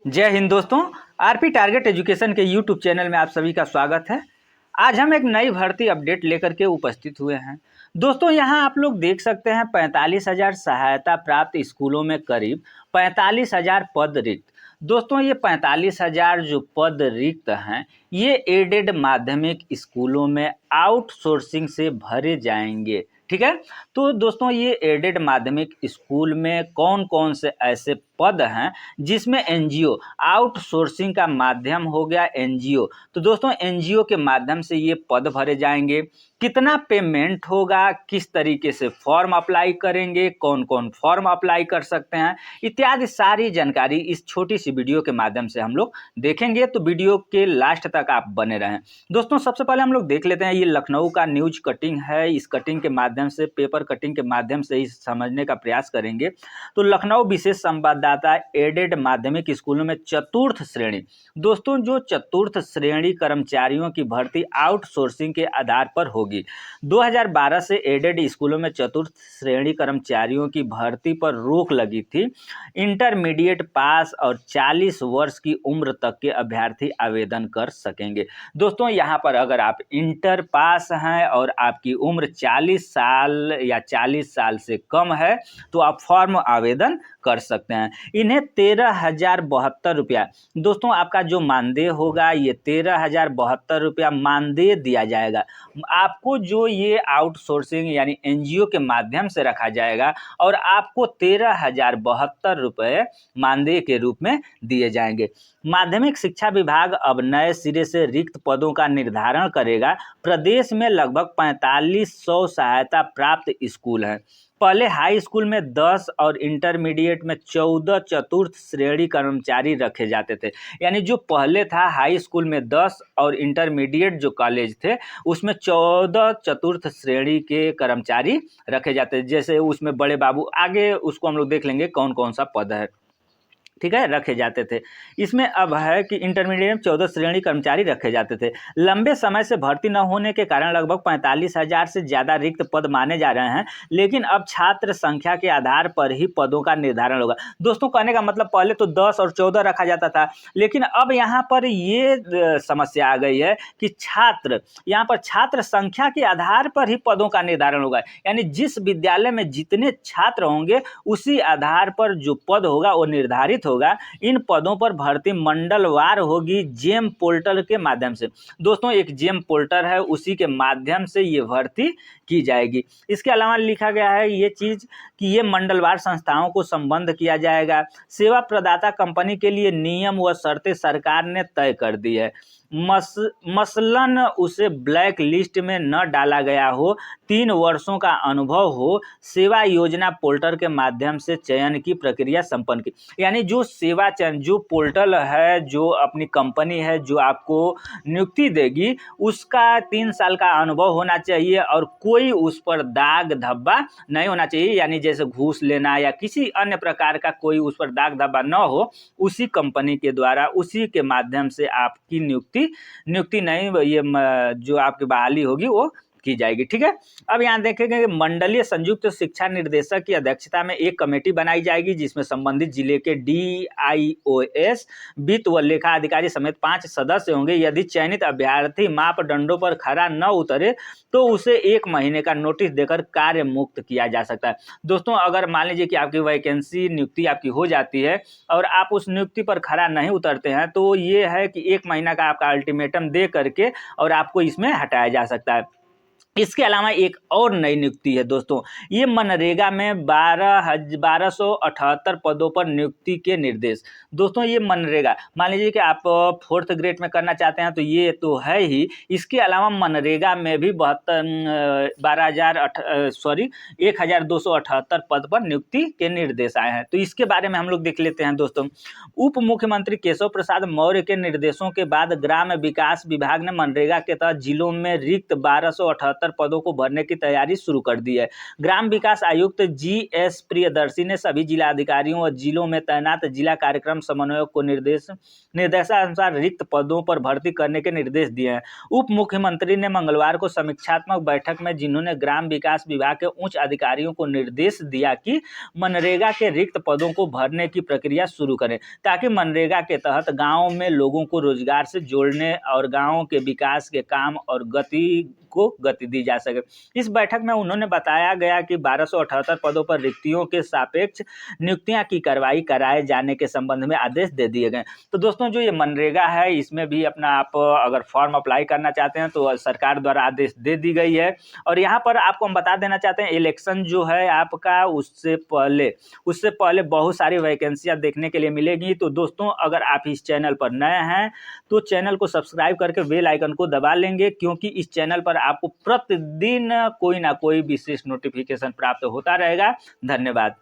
जय हिंद दोस्तों। RP target education के यूट्यूब चैनल में आप सभी का स्वागत है। आज हम एक नई भर्ती अपडेट लेकर के उपस्थित हुए हैं। दोस्तों यहाँ आप लोग देख सकते हैं 45,000 सहायता प्राप्त स्कूलों में करीब 45,000 पद रिक्त। दोस्तों ये 45,000 जो पद रिक्त हैं ये एडेड माध्यमिक स्कूलों में आउटसोर्सिंग से भरे जाएंगे। ठीक है, तो दोस्तों ये एडेड माध्यमिक स्कूल में कौन कौन से ऐसे पद हैं जिसमें एनजीओ आउटसोर्सिंग का माध्यम हो गया एनजीओ। तो दोस्तों एनजीओ के माध्यम से ये पद भरे जाएंगे। कितना पेमेंट होगा, किस तरीके से फॉर्म अप्लाई करेंगे, कौन कौन फॉर्म अप्लाई कर सकते हैं, इत्यादि सारी जानकारी इस छोटी सी वीडियो के माध्यम से हम लोग देखेंगे। तो वीडियो के लास्ट तक आप बने रहें। दोस्तों सबसे पहले हम लोग देख लेते हैं, ये लखनऊ का न्यूज कटिंग है। इस कटिंग के माध्यम से, पेपर कटिंग के माध्यम से ही समझने का प्रयास करेंगे। तो लखनऊ विशेष संवाददाता एडेड माध्यमिक स्कूलों में चतुर्थ श्रेणी, दोस्तों जो चतुर्थ श्रेणी कर्मचारियों की भर्ती आउटसोर्सिंग के आधार पर होगी। 2012 से एडेड स्कूलों में चतुर्थ श्रेणी कर्मचारियों की भर्ती पर रोक लगी थी। इंटरमीडिएट पास और 40 वर्ष की उम्र तक के अभ्यर्थी आवेदन कर सकेंगे। दोस्तों यहाँ पर अगर आप इंटर पास हैं और आपकी उम्र 40 साल या 40 साल से कम है तो आप फॉर्म आवेदन कर सकते हैं। इन्हें 13,072 रुपया, दोस्तों आपका जो मानदेय होगा ये 13,072 रुपया मानदेय दिया जाएगा। आपको जो ये आउटसोर्सिंग यानी एनजीओ के माध्यम से रखा जाएगा और आपको 13,072 रुपये मानदेय के रूप में दिए जाएंगे। माध्यमिक शिक्षा विभाग अब नए सिरे से रिक्त पदों का निर्धारण करेगा। प्रदेश में लगभग 4500 सहायता प्राप्त स्कूल हैं। पहले हाई स्कूल में 10 और इंटरमीडिएट में 14 चतुर्थ श्रेणी कर्मचारी रखे जाते थे। यानी जो पहले था हाई स्कूल में 10 और इंटरमीडिएट जो कॉलेज थे उसमें 14 चतुर्थ श्रेणी के कर्मचारी रखे जाते थे। जैसे उसमें बड़े बाबू, आगे उसको हम लोग देख लेंगे कौन कौन सा पद है, ठीक है, रखे जाते थे। इसमें अब है कि इंटरमीडिएट में 14 श्रेणी कर्मचारी रखे जाते थे। लंबे समय से भर्ती न होने के कारण लगभग 45,000 से ज़्यादा रिक्त पद माने जा रहे हैं, लेकिन अब छात्र संख्या के आधार पर ही पदों का निर्धारण होगा। दोस्तों कहने का मतलब पहले तो 10 और 14 रखा जाता था, लेकिन अब यहाँ पर ये समस्या आ गई है कि यहाँ पर छात्र संख्या के आधार पर ही पदों का निर्धारण होगा। यानी जिस विद्यालय में जितने छात्र होंगे उसी आधार पर जो पद होगा वो निर्धारित होगा। इन पदों पर भर्ती मंडलवार होगी जेम पोर्टल के माध्यम से। दोस्तों एक जेम पोर्टल है, उसी के माध्यम से ये भर्ती की जाएगी। इसके अलावा लिखा गया है ये चीज कि ये मंडलवार संस्थाओं को संबद्ध किया जाएगा। सेवा प्रदाता कंपनी के लिए नियम व शर्तें सरकार ने तय कर दी है। मसलन उसे ब्लैक लिस्ट में न डाला गया हो, 3 वर्षों का अनुभव हो, सेवा योजना पोर्टल के माध्यम से चयन की प्रक्रिया संपन्न की। यानी जो सेवा चयन, जो पोर्टल है, जो अपनी कंपनी है जो आपको नियुक्ति देगी, उसका 3 साल का अनुभव होना चाहिए और कोई उस पर दाग धब्बा नहीं होना चाहिए। यानी जैसे घूस लेना या किसी अन्य प्रकार का कोई उस पर दाग धब्बा न हो, उसी कंपनी के द्वारा, उसी के माध्यम से आपकी नियुक्ति नहीं, ये जो आपकी बहाली होगी वो की जाएगी। ठीक है, अब यहाँ देखेंगे मंडलीय संयुक्त शिक्षा निर्देशक की अध्यक्षता में एक कमेटी बनाई जाएगी जिसमें संबंधित जिले के DIOS, वित्त व लेखा अधिकारी समेत 5 सदस्य होंगे। यदि चयनित अभ्यर्थी मापदंडों पर खरा न उतरे तो उसे 1 महीने का नोटिस देकर कार्य मुक्त किया जा सकता है। दोस्तों अगर मान लीजिए कि आपकी वैकेंसी नियुक्ति आपकी हो जाती है और आप उस नियुक्ति पर खरा नहीं उतरते हैं तो ये है कि 1 महीना का आपका अल्टीमेटम दे करके और आपको इसमें हटाया जा सकता है। इसके अलावा एक और नई नियुक्ति है दोस्तों, ये मनरेगा में 1278 पदों पर नियुक्ति के निर्देश। दोस्तों ये मनरेगा, मान लीजिए कि आप 4th ग्रेड में करना चाहते हैं तो ये तो है ही, इसके अलावा मनरेगा में भी 1228 पद पर नियुक्ति के निर्देश आए हैं। तो इसके बारे में हम लोग देख लेते हैं दोस्तों। उप मुख्यमंत्री केशव प्रसाद मौर्य के निर्देशों के बाद ग्राम विकास विभाग ने मनरेगा के तहत जिलों में रिक्त 1278 278 पदों को भरने की तैयारी शुरू कर दी है। ग्राम विकास आयुक्त GS प्रियदर्शी ने सभी जिलाधिकारियों और जिलों में तैनात जिला कार्यक्रम समन्वयक को निर्देशानुसार रिक्त पदों पर भर्ती करने के निर्देश दिए हैं। उप मुख्यमंत्री ने मंगलवार को समीक्षात्मक बैठक में जिन्होंने ग्राम विकास विभाग के उच्च अधिकारियों को निर्देश दिया कि मनरेगा के रिक्त पदों को भरने की प्रक्रिया शुरू करें, ताकि मनरेगा के तहत गांव में लोगों को रोजगार से जोड़ने और गांवों के विकास के काम और गति दी जा सके। इस बैठक में उन्होंने बताया गया कि 1278 पदों पर रिक्तियों के सापेक्ष नियुक्तियां की कार्रवाई कराए जाने के संबंध में आदेश दे दिए गए। तो दोस्तों, जो ये मनरेगा है, इसमें भी अपना आप अगर फॉर्म अप्लाई करना चाहते हैं तो सरकार द्वारा आदेश दे दी गई है। और यहाँ पर आपको हम बता देना चाहते हैं, इलेक्शन जो है आपका उससे पहले बहुत सारी वैकेंसियां देखने के लिए मिलेगी। तो दोस्तों, अगर आप इस चैनल पर नए हैं तो चैनल को सब्सक्राइब करके बेल आइकन को दबा लेंगे, क्योंकि इस चैनल पर आपको प्रतिदिन कोई ना कोई विशेष नोटिफिकेशन प्राप्त होता रहेगा। धन्यवाद।